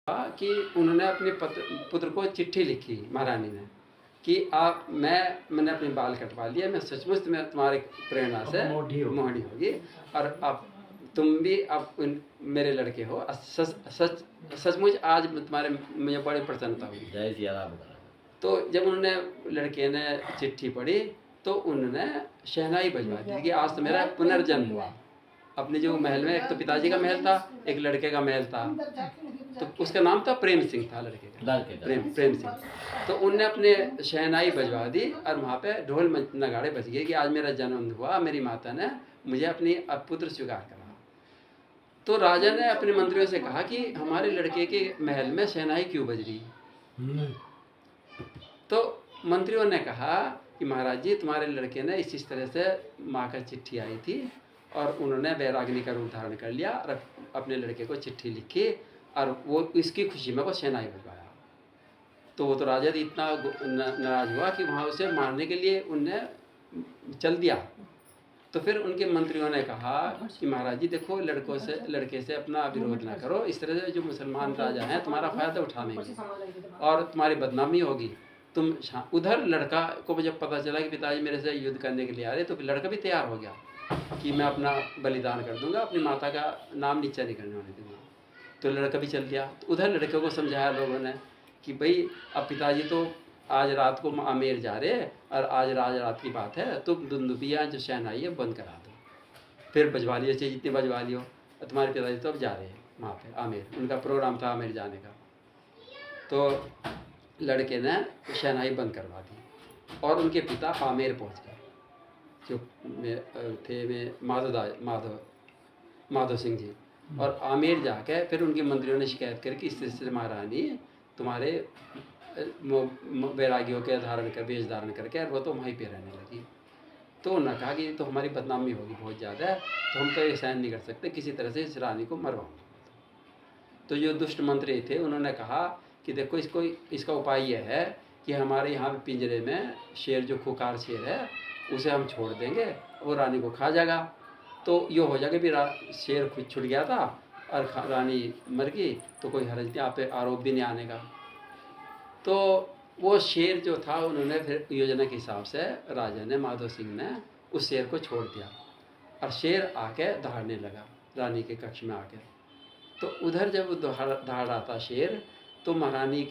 कि उन्होंने अपने पुत्र को चिट्ठी लिखी महारानी ने कि मैंने अपने बाल कटवा लिए, मैं सचमुच में तुम्हारी प्रेरणा से मोहनी होगी और अब तुम भी अब मेरे लड़के हो। सचमुच आज तुम्हारे मुझे बड़ी प्रसन्नता हुई। तो जब उन्होंने लड़के ने चिट्ठी पढ़ी तो उन्होंने शहनाई बजवा दी कि आज तो मेरा पुनर्जन्म हुआ। अपने जो महल में, एक तो पिताजी का महल था, एक लड़के का महल था, तो उसका नाम था प्रेम सिंह था, लड़के का प्रेम सिंह। तो उनने अपने शहनाई बजवा दी और वहाँ पे ढोल नगाड़े बज गए कि आज मेरा जन्म हुआ, मेरी माता ने मुझे अपनी पुत्र स्वीकार करा। तो राजा ने अपने मंत्रियों से कहा कि हमारे लड़के के महल में शहनाई क्यों बज रही। तो मंत्रियों ने कहा कि महाराज जी, तुम्हारे लड़के ने इस तरह से माँ का चिट्ठी आई थी और उन्होंने वैराग्नि का रूप धारण कर लिया और अपने लड़के को चिट्ठी लिखी और वो इसकी खुशी में वो शहनाई बजवाया। तो वो तो राजा इतना नाराज हुआ कि वहाँ उसे मारने के लिए उनने चल दिया। तो फिर उनके मंत्रियों ने कहा कि महाराज जी देखो, लड़के से अपना विरोध ना करो, इस तरह से जो मुसलमान राजा हैं तुम्हारा फायदा उठाने और तुम्हारी बदनामी होगी। तुम उधर लड़का को जब पता चला कि पिताजी मेरे से युद्ध करने के लिए आ रहे, तो लड़का भी तैयार हो गया कि मैं अपना बलिदान कर दूंगा, अपनी माता का नाम नीचा नहीं करने होने दूंगा। तो लड़का भी चल गया। तो उधर लड़के को समझाया लोगों ने कि भाई अब पिताजी तो आज रात को आमेर जा रहे हैं और आज रात की बात है, तुम दुंदुबिया जो शहनाई है बंद करा दो, फिर बजवा लियो चाहिए जितनी बजवा लियो। तुम्हारे पिताजी तो अब जा रहे हैं वहाँ पे आमेर, उनका प्रोग्राम था आमेर जाने का। तो लड़के ने शहनाई बंद करवा दी और उनके पिता आमेर पहुँच गए, जो थे माधव सिंह जी। और आमेर जाके फिर उनके मंत्रियों ने शिकायत करी कि इस तरह से महारानी तुम्हारे वैरागियों के वेश धारण करके और वो तो वहीं पे रहने लगी। तो उन्होंने कहा कि तो हमारी बदनामी होगी बहुत ज़्यादा, तो हम तो ये सहन नहीं कर सकते, किसी तरह से इस रानी को मरवाऊंगा। तो जो दुष्ट मंत्री थे उन्होंने कहा कि देखो, इसका उपाय यह है कि हमारे यहाँ पे पिंजरे में शेर, जो खुखार शेर है, उसे हम छोड़ देंगे, वो रानी को खा जाएगा। तो ये हो जाएगा भी शेर खुद छुट गया था और रानी मर गई, तो कोई हर्ज नहीं, आप पे आरोप भी नहीं आने का। तो वो शेर जो था, उन्होंने फिर योजना के हिसाब से राजा ने, माधव सिंह ने उस शेर को छोड़ दिया और शेर आके दहाड़ने लगा रानी के कक्ष में आके। तो उधर जब दहाड़ रहा था शेर, तो महारानी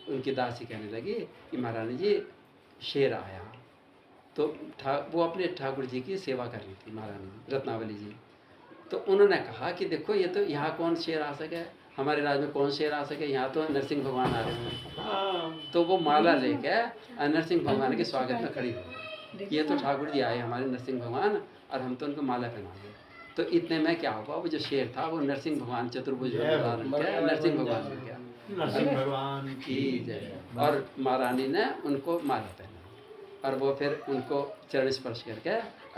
उनकी दासी कहने लगी कि महारानी जी, शेर आया। तो वो अपने ठाकुर जी की सेवा कर रही थी महारानी रत्नावली जी। तो उन्होंने कहा कि देखो, ये तो यहाँ कौन शेर आ सके, हमारे राज्य में कौन शेर आ सके, यहाँ तो नरसिंह भगवान आ रहे हैं। तो वो माला लेके नरसिंह भगवान के स्वागत में खड़ी हो, ये तो ठाकुर जी आए हमारे नरसिंह भगवान, और हम तो उनको माला पहनाएंगे। तो इतने में क्या हुआ, वो जो शेर था वो नरसिंह भगवान चतुर्भुज नरसिंह भगवान बन गया, नरसिंह भगवान की जय। और महारानी ने उनको माला पहना और वो फिर उनको चरण स्पर्श करके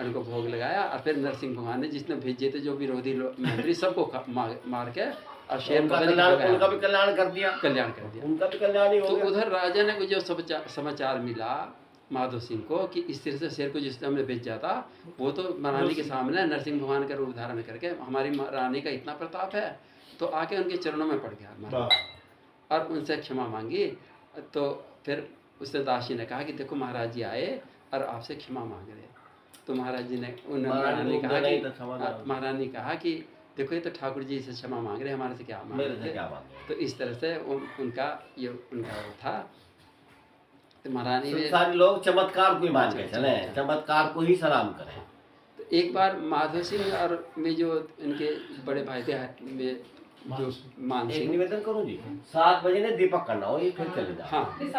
उनको भोग लगाया। और फिर नरसिंह भगवान ने, जिसने भेजे थे जो विरोधी मंत्री, सबको मार के और शेर उनका भी कल्याण कर दिया उनका भी कल्याण ही हो गया। तो उधर राजा ने जो समाचार मिला माधव सिंह को कि इस तरह से शेर को जिसने हमने भेजा था, वो तो महारानी के सामने नरसिंह भगवान का रूप धारण करके हमारी रानी का इतना प्रताप है, तो आके उनके चरणों में पड़ गया और उनसे क्षमा मांगी। तो फिर उसने दासी ने कहा कि देखो, महाराज जी आए और आपसे क्षमा मांग रहे। तो महाराज जी ने महारानी कहा कि देखो, ये तो ठाकुर जी से क्षमा मांग रहे, हमारे से क्या मांग रहे। तो इस तरह से उनका वो था। तो महारानी ने, सारे लोग चमत्कार को ही मान के चले, चमत्कार को ही सलाम करें। तो एक बार माधव सिंह और में जो इनके बड़े भाई थे में जो मान सिंह, निवेदन करूँ जी, 7 बजे ने दीपक करना हो, ये फिर चले जाओ। हाँ।